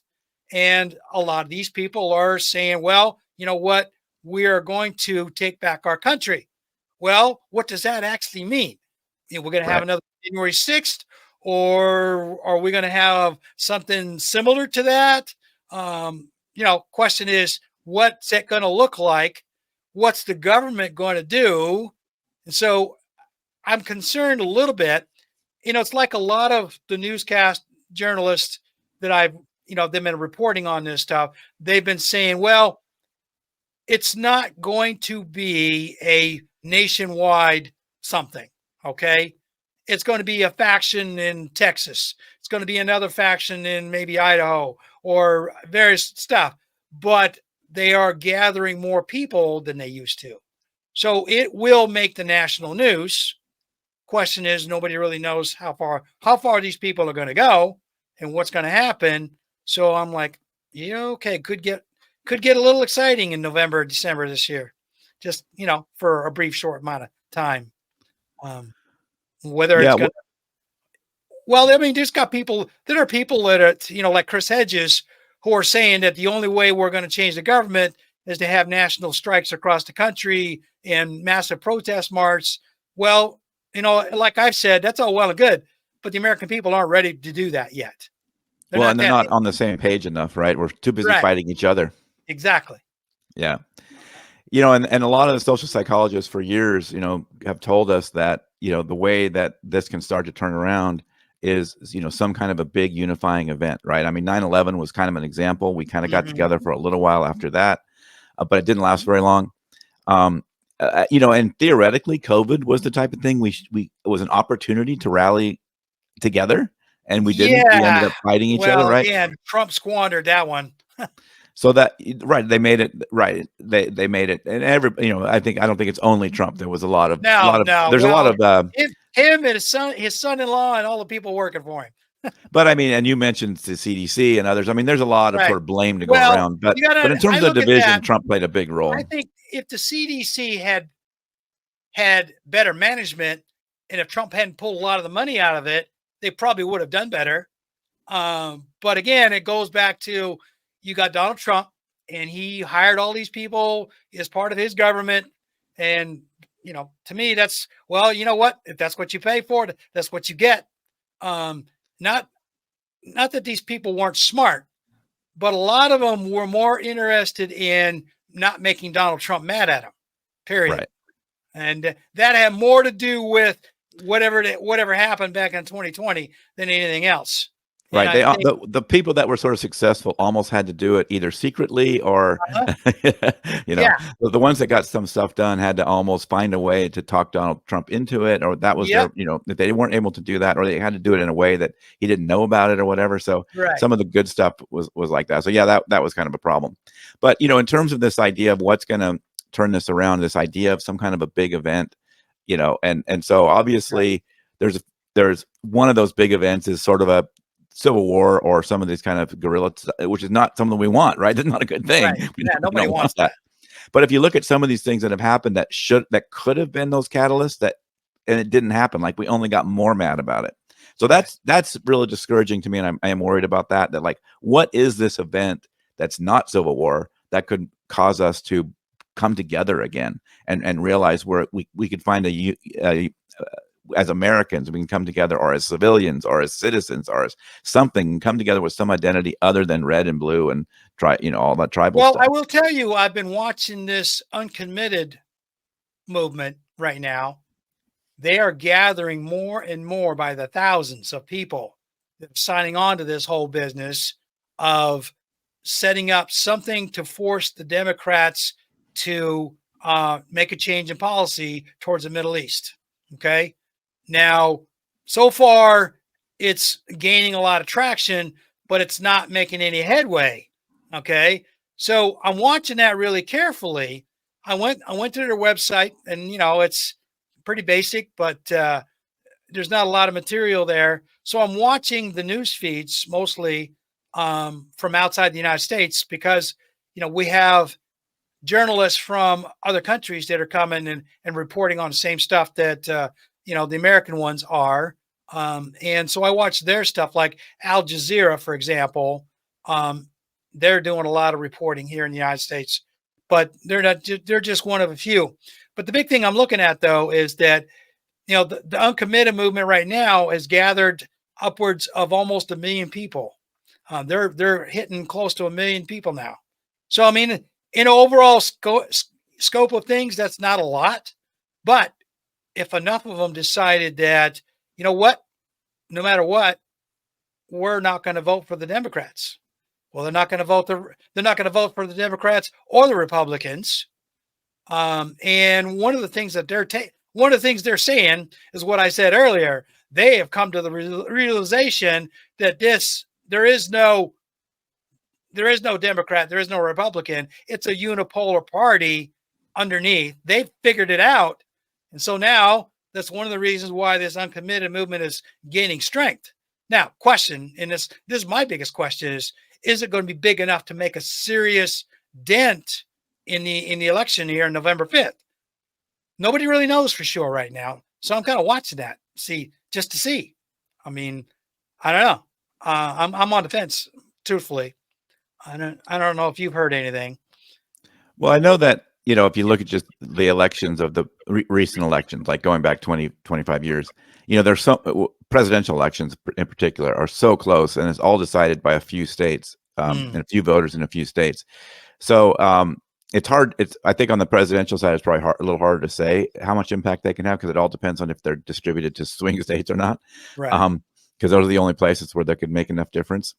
And a lot of these people are saying, well, you know what? We are going to take back our country. Well, what does that actually mean? We're going to have another January 6th, or are we going to have something similar to that? Question is, what's it going to look like? What's the government going to do? And so I'm concerned a little bit. It's like a lot of the newscast journalists that they've been reporting on this stuff. They've been saying, well, it's not going to be a nationwide something. Okay. It's going to be a faction in Texas. It's going to be another faction in maybe Idaho or various stuff, but they are gathering more people than they used to. So it will make the national news. Question is, nobody really knows how far these people are going to go and what's going to happen. So I'm like, okay, could get a little exciting in November, December this year, just, for a brief, short amount of time. Whether it's going to, well, I mean, there are people that are, like Chris Hedges, who are saying that the only way we're going to change the government is to have national strikes across the country and massive protest marches. Well, like I've said, that's all well and good, but the American people aren't ready to do that yet. They're not on the same page enough, right? We're too busy fighting each other. Exactly. Yeah. And a lot of the social psychologists for years, have told us that, the way that this can start to turn around is, some kind of a big unifying event, right? I mean, 9/11 was kind of an example. We kind of got together for a little while after that, but it didn't last very long. And theoretically, COVID was the type of thing it was an opportunity to rally together, and we didn't. We ended up fighting each other, right? Yeah, Trump squandered that one. So they made it right. They made it, and I don't think it's only Trump. There was a lot of there's a lot of him and his son-in-law, and all the people working for him. But I mean, and you mentioned the CDC and others. I mean, there's a lot of sort of blame to go around. But in terms of division, Trump played a big role. I think if the CDC had better management, and if Trump hadn't pulled a lot of the money out of it, they probably would have done better. But again, it goes back to, you got Donald Trump, and he hired all these people as part of his government. And, to me, that's, well, you know what? If that's what you pay for, that's what you get. Not that these people weren't smart, but a lot of them were more interested in not making Donald Trump mad at him, period. Right. And that had more to do with whatever happened back in 2020 than anything else. Right. The people that were sort of successful almost had to do it either secretly or, the ones that got some stuff done had to almost find a way to talk Donald Trump into it, or that was their, if they weren't able to do that, or they had to do it in a way that he didn't know about it or whatever. So some of the good stuff was like that. So that was kind of a problem. But, in terms of this idea of what's going to turn this around, this idea of some kind of a big event, and so obviously there's one of those big events is sort of civil war or some of these kind of guerrilla, which is not something we want, right? That's not a good thing. Right. We Yeah, don't, we nobody don't wants want that. But if you look at some of these things that have happened that could have been those catalysts and it didn't happen, like we only got more mad about it. So Right. that's really discouraging to me, and I am worried about that. That like, what is this event that's not civil war that could cause us to come together again and realize where we could find as Americans, we can come together, or as civilians, or as citizens, or as something, come together with some identity other than red and blue and all that tribal Well, stuff. I will tell you, I've been watching this uncommitted movement right now. They are gathering more and more by the thousands of people that are signing on to this whole business of setting up something to force the Democrats to make a change in policy towards the Middle East. Okay. Now, so far, it's gaining a lot of traction, but it's not making any headway. Okay. So I'm watching that really carefully. I went to their website, and it's pretty basic, but there's not a lot of material there. So I'm watching the news feeds mostly from outside the United States, because we have journalists from other countries that are coming and reporting on the same stuff that the American ones are. And so I watch their stuff, like Al Jazeera, for example. They're doing a lot of reporting here in the United States, but they're not. They're just one of a few. But the big thing I'm looking at, though, is that the uncommitted movement right now has gathered upwards of almost 1 million people. They're hitting close to 1 million people now. So I mean, in overall scope of things, that's not a lot. But if enough of them decided that, what, no matter what, we're not going to vote for the Democrats. Well, they're not going to vote for the Democrats or the Republicans. And one of the things that one of the things they're saying is what I said earlier. They have come to the realization that there is no Democrat, there is no Republican. It's a unipolar party underneath. They've figured it out. And so now that's one of the reasons why this uncommitted movement is gaining strength. Now, question, and this is my biggest question, is it going to be big enough to make a serious dent in the election here on November 5th? Nobody really knows for sure right now. So I'm kind of watching that, just to see. I mean, I don't know. I'm on the fence, truthfully. I don't know if you've heard anything. Well, I know that, if you look at just the elections of the recent elections, like going back 20, 25 years, there's some presidential elections in particular are so close, and it's all decided by a few states and a few voters in a few states. So it's hard. I think on the presidential side, it's probably a little harder to say how much impact they can have, because it all depends on if they're distributed to swing states or not. Right. Because those are the only places where they could make enough difference.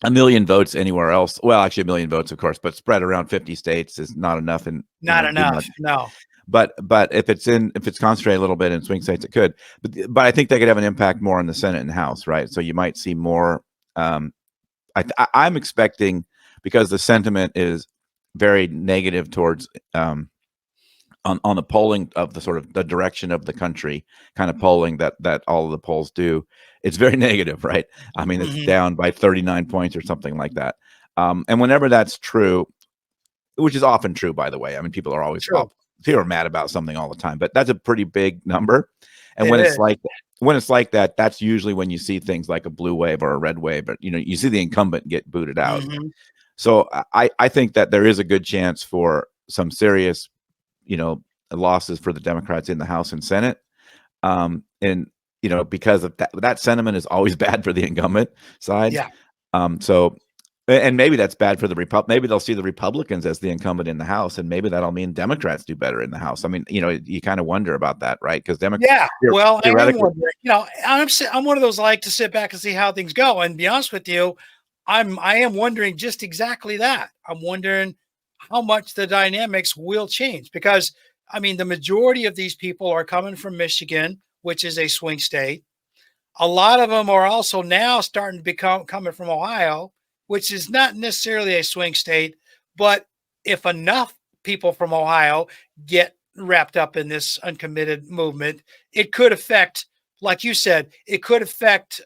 1 million votes anywhere else. Well, actually 1 million votes, of course, but spread around 50 states is not enough. And not enough. No. But if it's concentrated a little bit in swing states, it could. But I think they could have an impact more on the Senate and House, right? So you might see more. I'm expecting, because the sentiment is very negative towards on the polling of the sort of the direction of the country, kind of polling that all of the polls do. It's very negative, right? I mean, it's down by 39 points or something like that. And whenever that's true, which is often true, by the way, I mean, people are always people are mad about something all the time, but that's a pretty big number. And when it's like that, that's usually when you see things like a blue wave or a red wave, but you see the incumbent get booted out. So I think that there is a good chance for some serious, losses for the Democrats in the House and Senate. And because of that sentiment is always bad for the incumbent side. Yeah. So, and maybe that's bad for the maybe they'll see the Republicans as the incumbent in the House, and maybe that'll mean Democrats do better in the House. I mean, you kind of wonder about that, right? Because Democrats. Yeah. Well, I am wondering. I'm one of those like to sit back and see how things go. And be honest with you, I am wondering just exactly that. I'm wondering how much the dynamics will change, because I mean, the majority of these people are coming from Michigan, which is a swing state. A lot of them are also now starting to coming from Ohio, which is not necessarily a swing state. But if enough people from Ohio get wrapped up in this uncommitted movement, it could affect, like you said, it could affect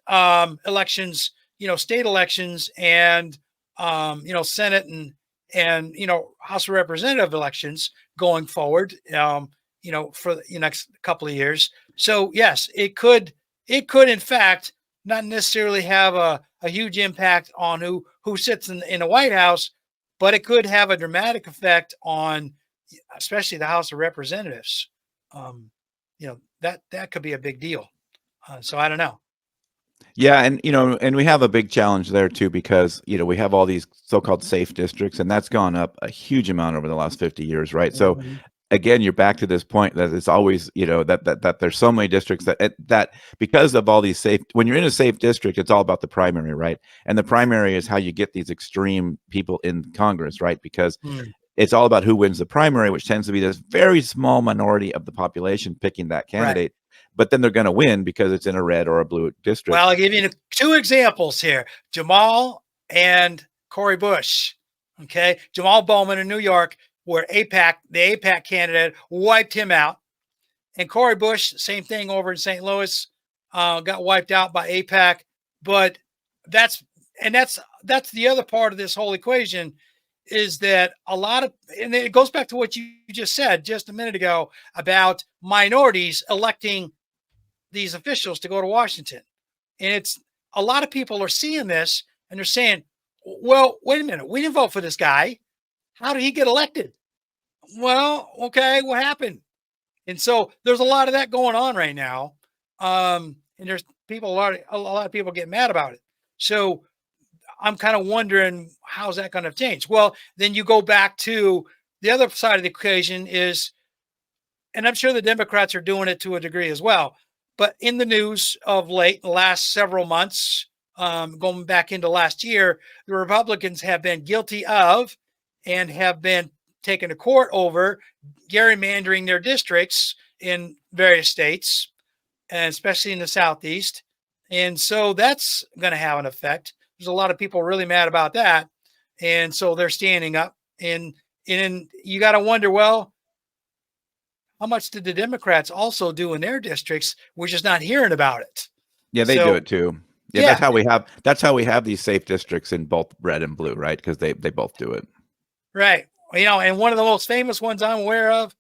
elections state elections and, Senate and, House of Representative elections going forward, for the next couple of years. So yes, it could in fact not necessarily have a huge impact on who sits in the White House, but it could have a dramatic effect on especially the House of Representatives. That could be a big deal. So I don't know. Yeah, and and we have a big challenge there too because we have all these so-called safe districts, and that's gone up a huge amount over the last 50 years, right? So Mhm. again, you're back to this point that it's always that there's so many districts that because of all these safe, when you're in a safe district, it's all about the primary, right? And the primary is how you get these extreme people in Congress, right? Because Mm, it's all about who wins the primary, which tends to be this very small minority of the population picking that right. candidate. But then they're going to win because it's in a red or a blue Well, district. I'll give you two examples here: Jamal and Cory Bush. Okay, Jamal Bowman in New York, where the APAC candidate wiped him out, and Cory Bush, same thing over in St. Louis, got wiped out by APAC. But that's that's the other part of this whole equation is that a lot of, and it goes back to what you just said just a minute ago about minorities electing these officials to go to Washington. And it's a lot of people are seeing this and they're saying, well, wait a minute, we didn't vote for this guy. How did he get elected? Well, okay, what happened? And so there's a lot of that going on right now. And there's a lot of people get mad about it. So I'm kind of wondering how's that going to change? Well, then you go back to the other side of the equation is, and I'm sure the Democrats are doing it to a degree as well. But in the news of late, the last several months, going back into last year, the Republicans have been guilty of and have been taken to court over gerrymandering their districts in various states, and especially in the Southeast. And so that's going to have an effect. There's a lot of people really mad about that. And so they're standing up. And you got to wonder, well, how much did the Democrats also do in their districts? We're just not hearing about it. Yeah, they do So it too. Yeah, yeah, that's how we have these safe districts in both red and blue, right? Because they both do it. right. And one of the most famous ones I'm aware of,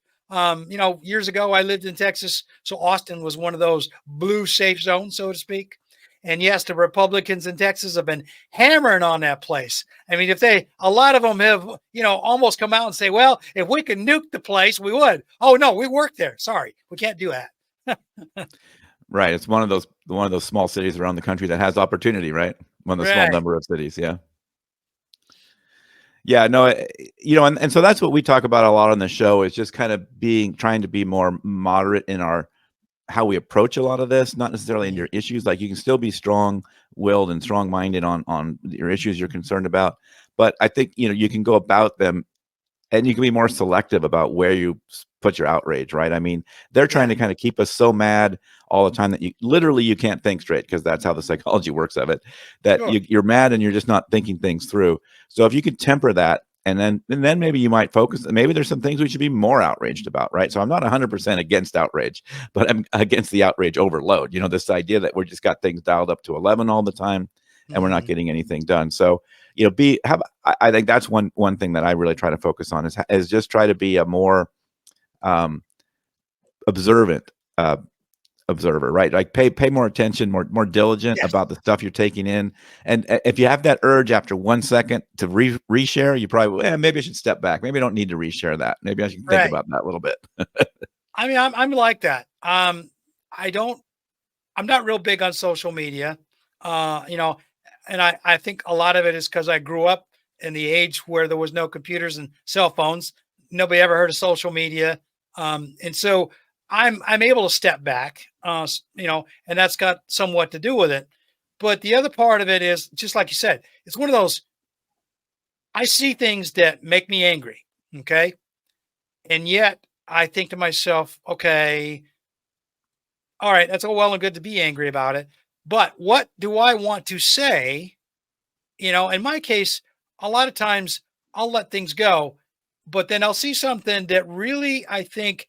years ago I lived in Texas, so Austin was one of those blue safe zones, so to speak. And yes, the Republicans in Texas have been hammering on that place. I mean, a lot of them have, almost come out and say, well, if we could nuke the place, we would. Oh no, we work there. Sorry, we can't do that. Right. It's one of those small cities around the country that has opportunity, right? One of the small Right. number of cities. Yeah. Yeah, no, and so that's what we talk about a lot on the show is just kind of trying to be more moderate in our how we approach a lot of this, not necessarily in Mhm. your issues. Like you can still be strong-willed and strong-minded on your issues you're concerned about, but I think you can go about them and you can be more selective about where you put your outrage, right? I mean, they're trying Yeah. to kind of keep us so mad all the time that you can't think straight because that's how the psychology works of it. That Sure. you're mad and you're just not thinking things through. So if you could temper that, and then maybe you might focus. Maybe there's some things we should be more outraged about, right? So I'm not 100% against outrage, but I'm against the outrage overload. This idea that we're just got things dialed up to 11 all the time, and we're not Mhm. getting anything done. So be have I think that's one thing that I really try to focus on is just try to be a more um, observant observer, right? Like pay more attention, more diligent Yes. about the stuff you're taking in. And if you have that urge after 1 second to reshare, you probably maybe I should step back. Maybe I don't need to reshare that. Maybe I should think Right. about that a little bit. I mean, I'm like that. I don't. I'm not real big on social media. Uh, you know, and I think a lot of it is because I grew up in the age where there was no computers and cell phones. Nobody ever heard of social media, and so I'm able to step back. And that's got somewhat to do with it. But the other part of it is just like you said, it's one of those. I see things that make me angry. Okay, and yet I think to myself, okay, all right, that's all well and good to be angry about it. But what do I want to say? In my case, a lot of times I'll let things go, but then I'll see something that really I think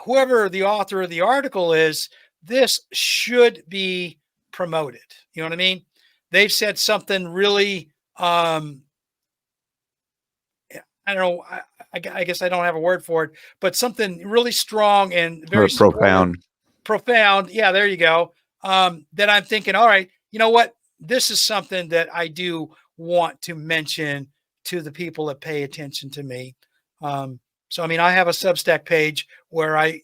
whoever the author of the article is, this should be promoted. You know what I mean? they've said something really, I don't know. I guess I don't have a word for it, but something really strong and Or very supportive, profound. profound. Yeah, there you go. That I'm thinking, all right, you know what? This is something that I do want to mention to the people that pay attention to me. So, I mean, I have a Substack page where I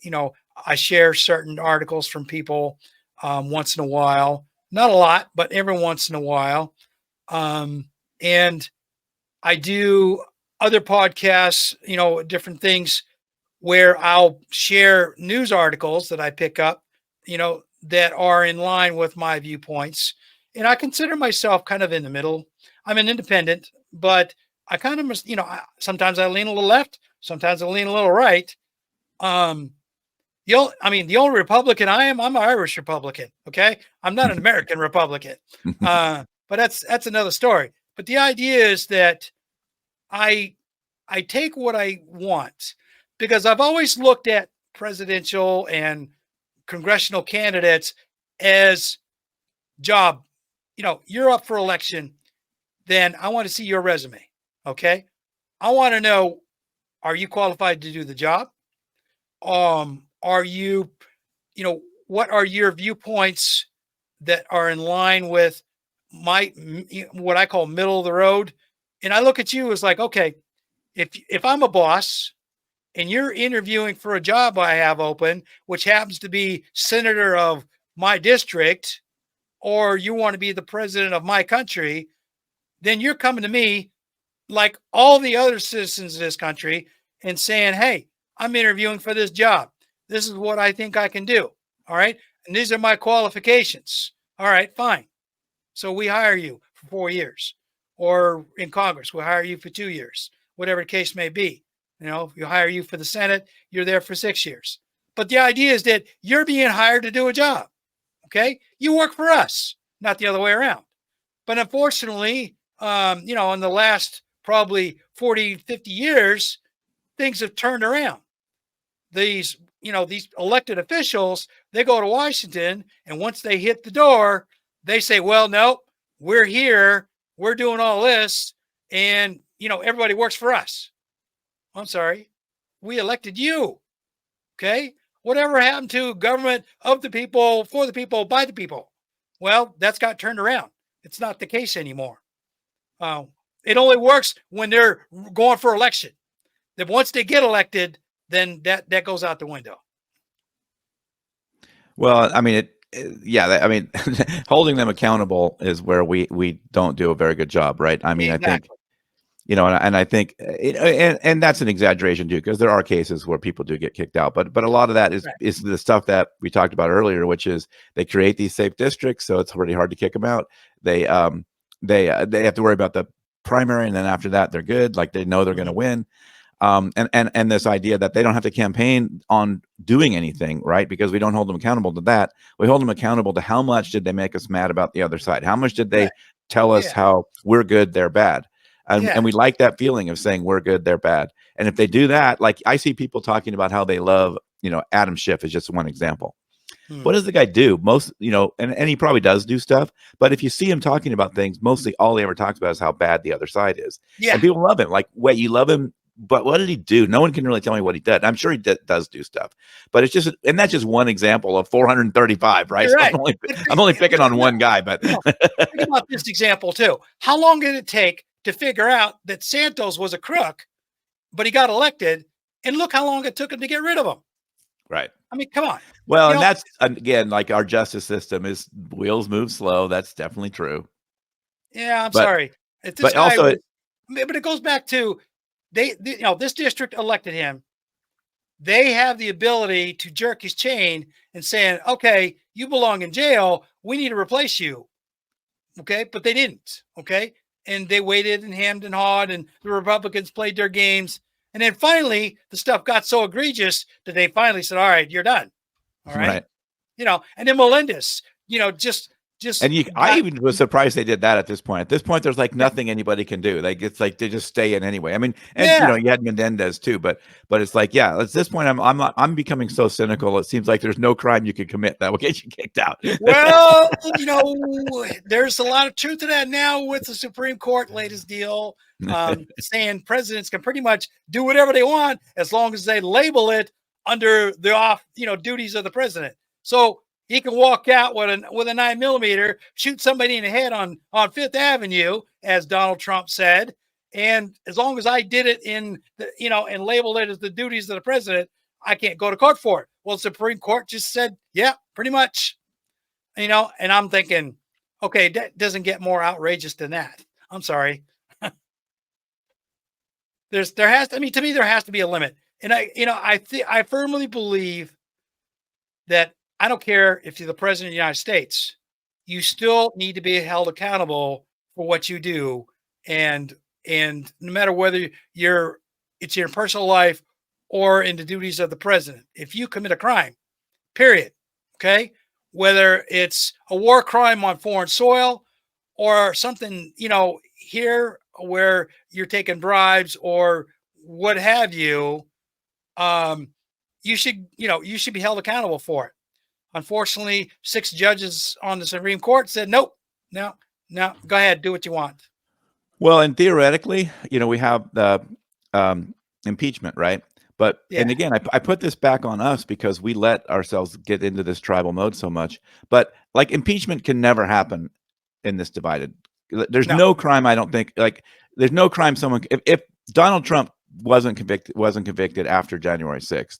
share certain articles from people once in a while, not a lot, but every once in a while. And I do other podcasts, different things where I'll share news articles that I pick up, that are in line with my viewpoints. And I consider myself kind of in the middle. I'm an independent, but I kind of must, sometimes I lean a little left, sometimes I lean a little right. Um, the only Republican I'm an Irish Republican. Okay. I'm not an American Republican. But that's another story. But the idea is that I I take what I want because I've always looked at presidential and congressional candidates as job. You're up for election, then I want to see your resume. Okay. I want to know, are you qualified to do the job? Are you, what are your viewpoints that are in line with my, what I call middle of the road? And I look at you as like, okay, if I'm a boss and you're interviewing for a job I have open, which happens to be senator of my district, or you want to be the president of my country, then you're coming to me like all the other citizens of this country and saying, hey, I'm interviewing for this job. This is what I think I can do. All right. And these are my qualifications. All right, fine. So we hire you for 4 years, or in Congress, we'll hire you for 2 years, whatever the case may be. If you hire you for the Senate, you're there for 6 years. But the idea is that you're being hired to do a job. Okay. You work for us, not the other way around. But unfortunately, in the last probably 40, 50 years, things have turned around. These elected officials, they go to Washington, and once they hit the door, they say, well, no, we're here, we're doing all this, and everybody works for us. I'm sorry, we elected you. Okay. Whatever happened to government of the people, for the people, by the people? Well, that's got turned around. It's not the case anymore. Uh, it only works when they're going for election. Then once they get elected, then that goes out the window. Well, I mean, I mean, holding them accountable is where we don't do a very good job, right? I mean, Exactly. I think, and I think, and that's an exaggeration too, because there are cases where people do get kicked out, but a lot of that is Right. is the stuff that we talked about earlier, which is they create these safe districts, so it's pretty hard to kick them out. They have to worry about the primary, and then after that, they're good, like they know they're going to win. And this idea that they don't have to campaign on doing anything, right? Because we don't hold them accountable to that. We hold them accountable to how much did they make us mad about the other side? How much did they Right. tell us Yeah. how we're good, they're bad? Yeah. And we like that feeling of saying we're good, they're bad. And if they do that, like I see people talking about how they love, Adam Schiff is just one example. What does the guy do? Most, and he probably does do stuff, but if you see him talking about things, mostly all he ever talks about is how bad the other side is. Yeah. And people love him. Like, wait, you love him, but what did he do? No one can really tell me what he did. I'm sure he does do stuff, but it's just, and that's just one example of 435, right? You're So right. I'm only picking on one guy, but Think about this example too. How long did it take to figure out that Santos was a crook, but he got elected? And look how long it took him to get rid of him. right. I mean, come on. Well, and that's, again, like our justice system is wheels move slow. That's definitely true. Yeah, I'm sorry. But also, but it goes back to this district elected him. They have the ability to jerk his chain and saying, okay, you belong in jail. We need to replace you. Okay. But they didn't. Okay. And they waited and hemmed and hawed, and the Republicans played their games. And then finally, the stuff got so egregious that they finally said, all right, you're done. All right. right. And then Melendez, just just And I got even was surprised they did that at this point. At this point, there's like nothing anybody can do. Like it's like they just stay in anyway. I mean, and yeah. you had Menendez too, but it's like, yeah, at this point, I'm becoming so cynical. It seems like there's no crime you could commit that will get you kicked out. Well, there's a lot of truth to that now with the Supreme Court latest deal, saying presidents can pretty much do whatever they want as long as they label it under the duties of the president. So he can walk out with a 9mm, shoot somebody in the head on Fifth Avenue, as Donald Trump said, and as long as I did it and labeled it as the duties of the president, I can't go to court for it. Well, the Supreme Court just said, yeah, pretty much. And I'm thinking, okay, that doesn't get more outrageous than that. I'm sorry. there has to, to me, there has to be a limit. And I firmly believe that I don't care if you're the president of the United States, you still need to be held accountable for what you do. And no matter whether it's your personal life or in the duties of the president, if you commit a crime, period. Okay. Whether it's a war crime on foreign soil or something, here where you're taking bribes or what have you, you should be held accountable for it. Unfortunately, 6 judges on the Supreme Court said, nope, no, go ahead, do what you want. Well, and theoretically, we have the impeachment, right? But Yeah. And again, I put this back on us because we let ourselves get into this tribal mode so much. But like impeachment can never happen in this divided. There's no crime. I don't think there's no crime. If Donald Trump wasn't convicted after January 6th,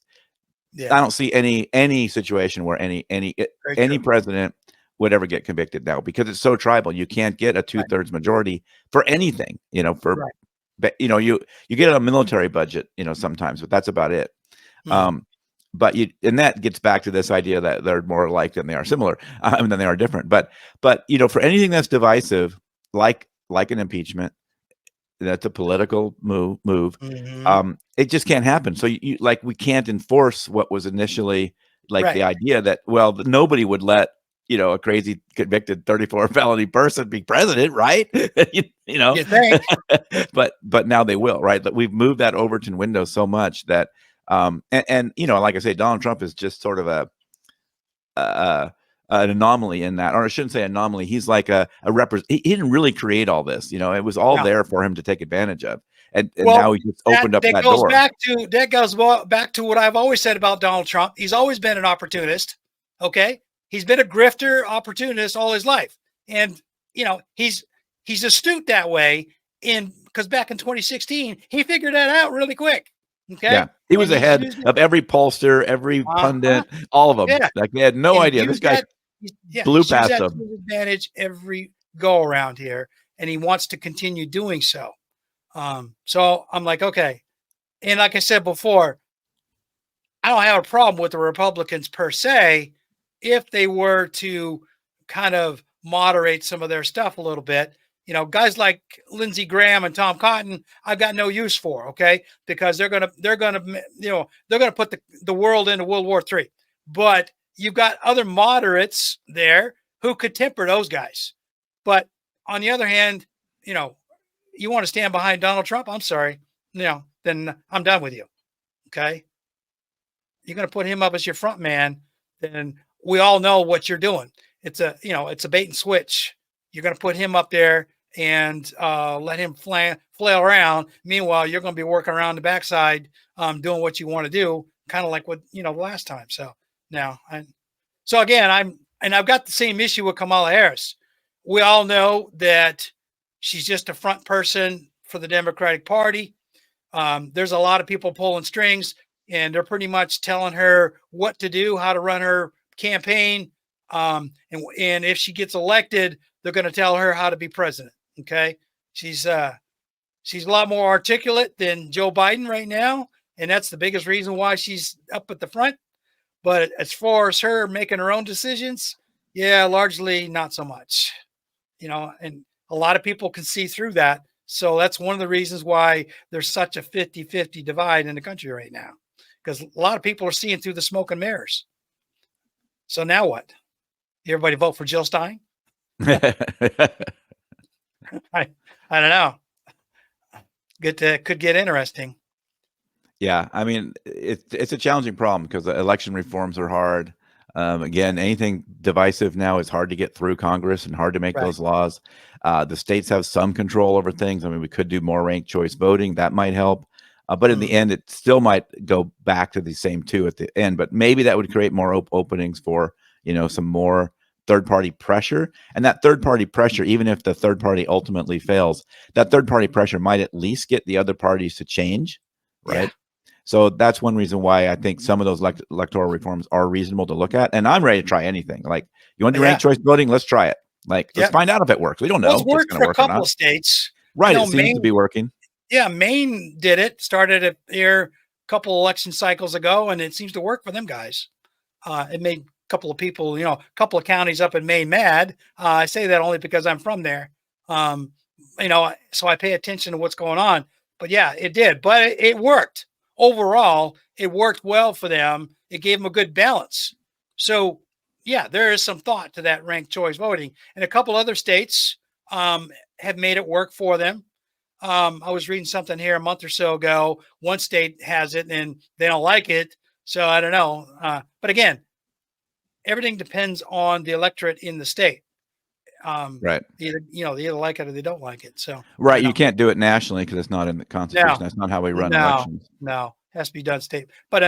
I don't see any situation where any president would ever get convicted now because it's so tribal. You can't get a 2/3 majority for anything. But you get a military budget, sometimes, but that's about it. And that gets back to this idea that they're more alike than they are similar, than they are different. But for anything that's divisive, like an impeachment, that's a political move. It just can't happen. So we can't enforce what was initially the idea that nobody would let a crazy convicted 34 felony person be president, right? You think? but now they will, right? That we've moved that Overton window so much that and like I say, Donald Trump is just sort of an anomaly in that, or I shouldn't say anomaly. He's like he didn't really create all this. It was all there for him to take advantage of. And now he just opened up that door. That goes back to what I've always said about Donald Trump. He's always been an opportunist. Okay. He's been a grifter, opportunist all his life. And, he's astute that way. Because back in 2016, he figured that out really quick. Okay. Yeah. He was ahead of every pollster, every pundit, all of them. Yeah. Like they had no idea. This guy blew past them. Advantage every go around here. And he wants to continue doing so. So I'm like, okay. And like I said before, I don't have a problem with the Republicans per se, if they were to kind of moderate some of their stuff a little bit. Guys like Lindsey Graham and Tom Cotton, I've got no use for, okay? Because they're gonna put the world into World War III. But you've got other moderates there who could temper those guys. But on the other hand, you want to stand behind Donald Trump? I'm sorry. Then I'm done with you. Okay. You're going to put him up as your front man. Then we all know what you're doing. It's a bait and switch. You're going to put him up there and let him flail around. Meanwhile, you're going to be working around the backside, doing what you want to do, kind of like what, last time. So now, I've got the same issue with Kamala Harris. We all know that she's just a front person for the Democratic Party. There's a lot of people pulling strings, and they're pretty much telling her what to do, how to run her campaign. And if she gets elected, they're going to tell her how to be president. Okay. She's a lot more articulate than Joe Biden right now. And that's the biggest reason why she's up at the front. But as far as her making her own decisions, largely not so much, and a lot of people can see through that. So that's one of the reasons why there's such a 50-50 divide in the country right now, because a lot of people are seeing through the smoke and mirrors. So now what? Everybody vote for Jill Stein? I don't know. Could get interesting. Yeah, I mean, it's a challenging problem because the election reforms are hard. Again, anything divisive now is hard to get through Congress and hard to make Right. those laws. The states have some control over things. I mean, we could do more ranked choice voting. That might help. But in the end, it still might go back to the same two at the end. But maybe that would create more openings for, some more third-party pressure. And that third-party pressure, even if the third party ultimately fails, that third-party pressure might at least get the other parties to change, right? Yeah. So that's one reason why I think some of those electoral reforms are reasonable to look at. And I'm ready to try anything. Like, you want to do ranked choice voting? Let's try it. Like, let's find out if it works. We don't know Well, it's if it's worked going for to a work or couple not. of states. Right. It seems to be working. Yeah, Maine did it. Started it here a couple election cycles ago, and it seems to work for them guys. It made a couple of people, a couple of counties up in Maine mad. I say that only because I'm from there. So I pay attention to what's going on. But yeah, it did. But it worked. Overall, it worked well for them. It gave them a good balance. So yeah, there is some thought to that ranked choice voting. And a couple other states have made it work for them. I was reading something here a month or so ago. One state has it and they don't like it. So I don't know. But again, everything depends on the electorate in the state. Right. They either like it or they don't like it. So right. You can't do it nationally because it's not in the Constitution. That's not how we run elections. No, has to be done state. But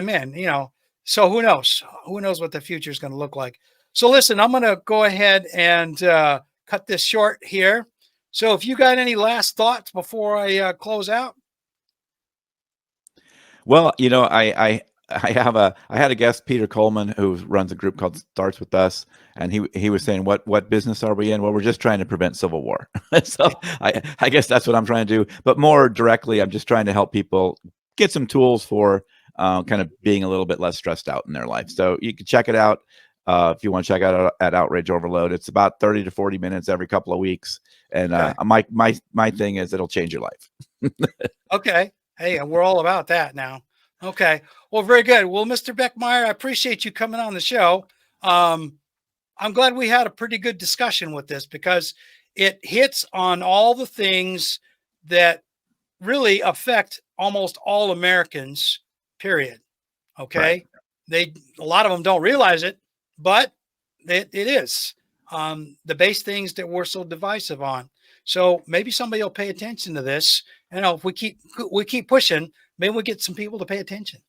so who knows? Who knows what the future is going to look like? So listen, I'm going to go ahead and cut this short here. So if you got any last thoughts before I close out? Well, I had a guest, Peter Coleman, who runs a group called Starts With Us, and he was saying, what business are we in? Well, we're just trying to prevent civil war. So I guess that's what I'm trying to do. But more directly, I'm just trying to help people get some tools for kind of being a little bit less stressed out in their life. So you can check it out if you want to check out at Outrage Overload. It's about 30 to 40 minutes every couple of weeks. And my thing is it'll change your life. Okay. Hey, we're all about that now. Okay. Well, very good. Well, Mr. Beckemeyer, I appreciate you coming on the show. I'm glad we had a pretty good discussion with this because it hits on all the things that really affect almost all Americans, period. Okay. Right. A lot of them don't realize it, but it is the base things that we're so divisive on. So maybe somebody will pay attention to this. If we keep pushing, maybe we get some people to pay attention.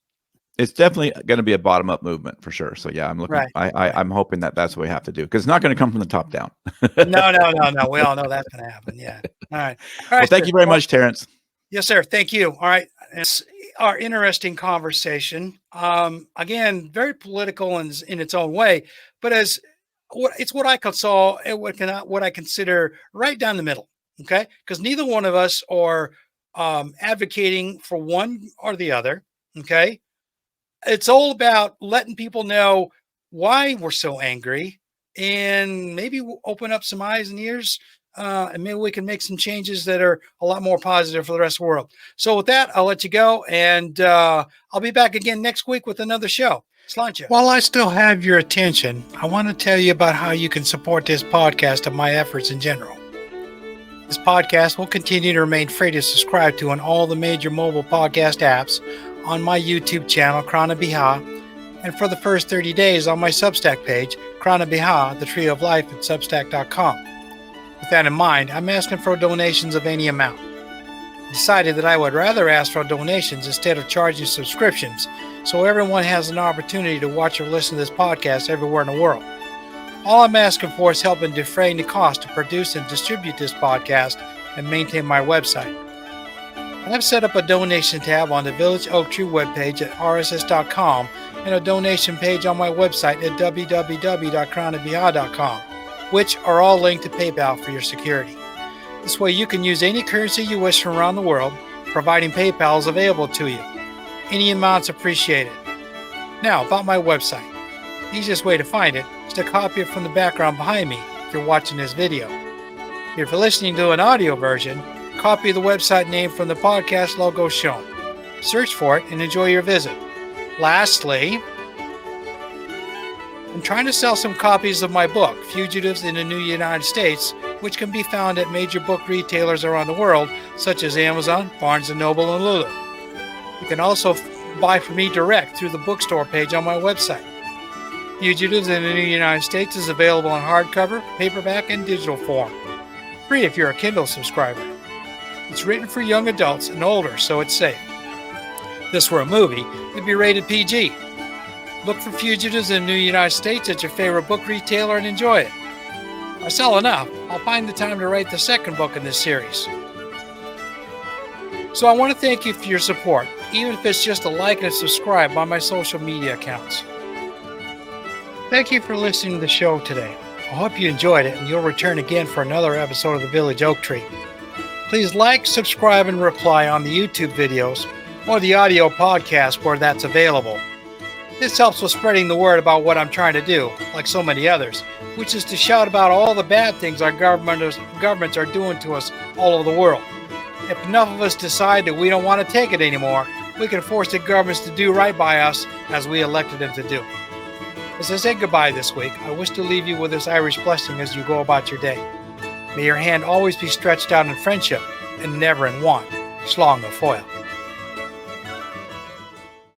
It's definitely going to be a bottom up movement for sure. So yeah, I'm looking. Right. I'm hoping that's what we have to do because it's not going to come from the top down. No. We all know that's going to happen. Yeah. All right. Well, thank you very much, Terrence. Yes, sir. Thank you. All right. It's our interesting conversation. Again, very political in its own way, but it's what I consider right down the middle. Okay. Because neither one of us are advocating for one or the other. Okay. It's all about letting people know why we're so angry and maybe we'll open up some eyes and ears and maybe we can make some changes that are a lot more positive for the rest of the world. So with that, I'll let you go and I'll be back again next week with another show. Sláinte. While I still have your attention, I want to tell you about how you can support this podcast and my efforts in general. This podcast will continue to remain free to subscribe to on all the major mobile podcast apps, on my YouTube channel, Krana Biha, and for the first 30 days on my Substack page, Krana Biha, the Tree of Life at Substack.com. With that in mind, I'm asking for donations of any amount. I decided that I would rather ask for donations instead of charging subscriptions, so everyone has an opportunity to watch or listen to this podcast everywhere in the world. All I'm asking for is help in defraying the cost to produce and distribute this podcast and maintain my website. I've set up a donation tab on the Village Oak Tree webpage at rss.com and a donation page on my website at www.kranabiha.com, which are all linked to PayPal for your security. This way you can use any currency you wish from around the world, providing PayPal is available to you. Any amount's appreciated. Now, about my website. The easiest way to find it is to copy it from the background behind me if you're watching this video. If you're listening to an audio version, copy the website name from the podcast logo shown. Search for it and enjoy your visit. Lastly, I'm trying to sell some copies of my book, Fugitives in the New United States, which can be found at major book retailers around the world, such as Amazon, Barnes & Noble, and Lulu. You can also buy from me direct through the bookstore page on my website. Fugitives in the New United States is available in hardcover, paperback, and digital form. Free if you're a Kindle subscriber. It's written for young adults and older, so it's safe. If this were a movie, it'd be rated PG. Look for Fugitives in the New United States at your favorite book retailer and enjoy it. If I sell enough, I'll find the time to write the second book in this series. So I want to thank you for your support, even if it's just a like and a subscribe on my social media accounts. Thank you for listening to the show today. I hope you enjoyed it and you'll return again for another episode of The Village Oak Tree. Please like, subscribe, and reply on the YouTube videos or the audio podcast where that's available. This helps with spreading the word about what I'm trying to do, like so many others, which is to shout about all the bad things our governments are doing to us all over the world. If enough of us decide that we don't want to take it anymore, we can force the governments to do right by us as we elected them to do. As I say goodbye this week, I wish to leave you with this Irish blessing as you go about your day. May your hand always be stretched out in friendship and never in want. Slán go fóill.